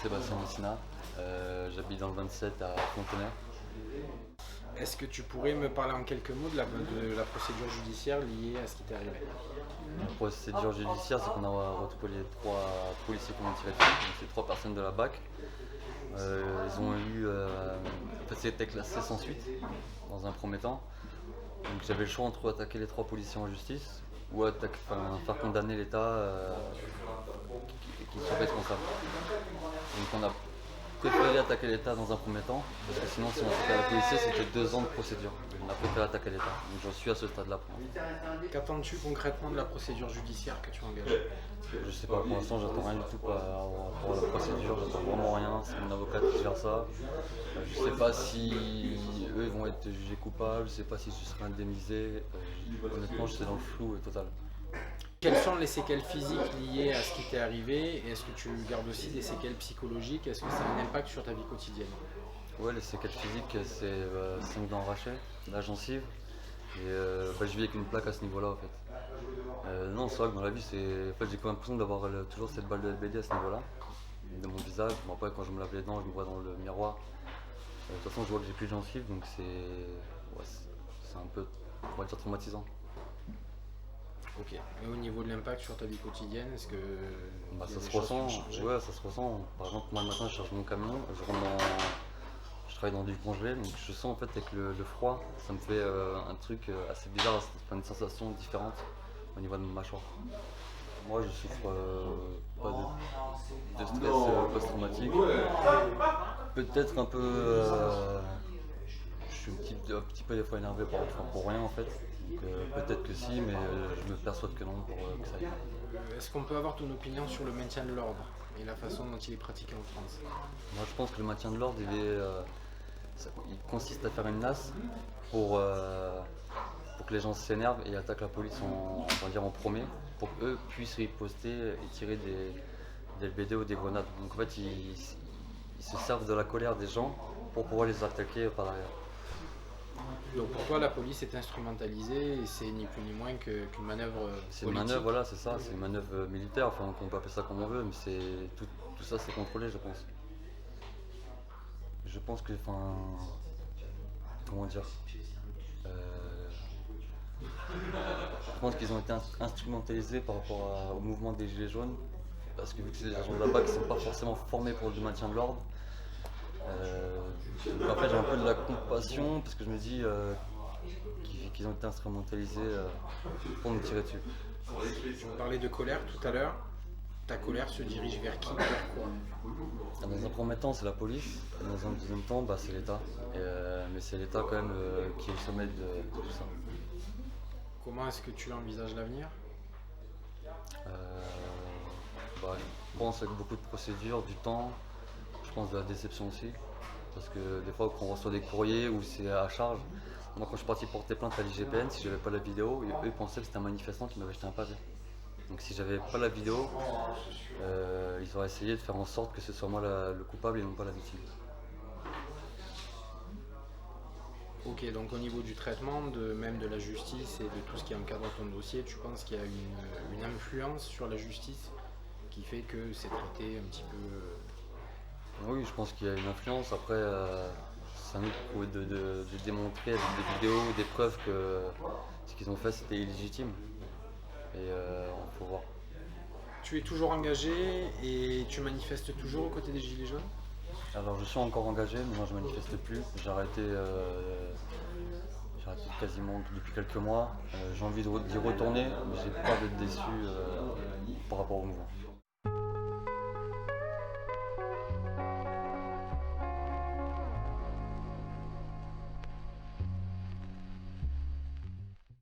Sébastien Messina, j'habite dans le 27 à Fontenay. Est-ce que tu pourrais me parler en quelques mots de la procédure judiciaire liée à ce qui t'est arrivé? La procédure judiciaire, c'est qu'on a retrouvé les 3 policiers qui m'ont tiré dessus, donc c'est 3 personnes de la BAC. Ils ont eu. En fait, c'était classé sans suite dans un premier temps. Donc j'avais le choix entre attaquer les 3 policiers en justice ou faire condamner l'État qui sont responsables. Donc on a préféré attaquer l'État dans un premier temps, parce que sinon si on attaquait la policier c'était 2 ans de procédure. On a préféré attaquer l'État. Donc j'en suis à ce stade-là. Qu'attends-tu concrètement de la procédure judiciaire que tu engages? Je sais pas, pour l'instant j'attends rien du tout pour la procédure, j'attends vraiment rien, c'est mon avocat qui gère ça. Je sais pas si eux ils vont être jugés coupables, je sais pas si je serai indemnisé. Honnêtement je suis dans le flou total. Quelles sont les séquelles physiques liées à ce qui t'est arrivé? Et est-ce que tu gardes aussi des séquelles psychologiques? Est-ce que ça a un impact sur ta vie quotidienne? Ouais, les séquelles physiques c'est 5 dents arrachées, la gencive, et je vis avec une plaque à ce niveau-là en fait. Non, c'est vrai que dans la vie, en fait, j'ai quand même l'impression d'avoir toujours cette balle de LBD à ce niveau-là, de mon visage. Bon, après, quand je me lave les dents, je me vois dans le miroir. De toute façon, je vois que j'ai plus de gencives, donc c'est un peu, on va dire, traumatisant. Ok. Et au niveau de l'impact sur ta vie quotidienne, est-ce que il y a Ça des se choses qui ont ressent, changé? ouais, ça se ressent. Par exemple, moi le matin, je charge mon camion, je travaille dans du congelé, donc je sens en fait avec le froid, ça me fait un truc assez bizarre, ça me fait une sensation différente au niveau de ma mâchoire. Moi, je souffre pas de stress post-traumatique. Peut-être un peu. Je suis un petit peu des fois énervé pour rien en fait. Donc peut-être que si, mais je me persuade que non pour que ça aille. Est-ce qu'on peut avoir ton opinion sur le maintien de l'ordre et la façon dont il est pratiqué en France? Moi, je pense que le maintien de l'ordre, il consiste à faire une nasse pour que les gens s'énervent et attaquent la police on va dire en premier, pour qu'eux puissent riposter et tirer des LBD ou des grenades. Donc en fait, ils se servent de la colère des gens pour pouvoir les attaquer par derrière. Donc pour toi, la police est instrumentalisée et c'est ni plus ni moins qu'une manœuvre C'est une politique. manœuvre, voilà, c'est ça, c'est une manœuvre militaire, enfin on peut appeler ça comme on veut, mais tout ça c'est contrôlé, je pense. Je pense que, enfin, comment dire, je pense qu'ils ont été instrumentalisés par rapport au mouvement des Gilets jaunes, parce que vu que c'est des agents de la BAC qui ne sont pas forcément formés pour le maintien de l'ordre, donc en fait j'ai un peu de la compassion, parce que je me dis qu'ils ont été instrumentalisés pour me tirer dessus. Tu parlais de colère tout à l'heure. Ta colère se dirige vers qui, vers quoi? Dans un premier temps, c'est la police, et dans un deuxième temps, c'est l'État. Mais c'est l'État quand même qui est au sommet de tout ça. Comment est-ce que tu envisages l'avenir? Euh, je pense avec beaucoup de procédures, du temps, je pense de la déception aussi. Parce que des fois, quand on reçoit des courriers ou c'est à charge, moi quand je suis parti porter plainte à l'IGPN, si j'avais pas la vidéo, eux ils pensaient que c'était un manifestant qui m'avait jeté un pavé. Donc si j'avais pas la vidéo, ils auraient essayé de faire en sorte que ce soit moi le coupable et non pas la victime. Ok, donc au niveau du traitement, même de la justice et de tout ce qui encadre ton dossier, tu penses qu'il y a une influence sur la justice qui fait que c'est traité un petit peu... Oui, je pense qu'il y a une influence. Après, c'est à nous de démontrer avec des vidéos, des preuves que ce qu'ils ont fait c'était illégitime. Et on faut voir. Tu es toujours engagé et tu manifestes toujours aux côtés des Gilets jaunes? Alors je suis encore engagé, mais moi je manifeste plus. J'ai arrêté quasiment depuis quelques mois. J'ai envie d'y retourner, mais j'ai peur d'être déçu par rapport au mouvement.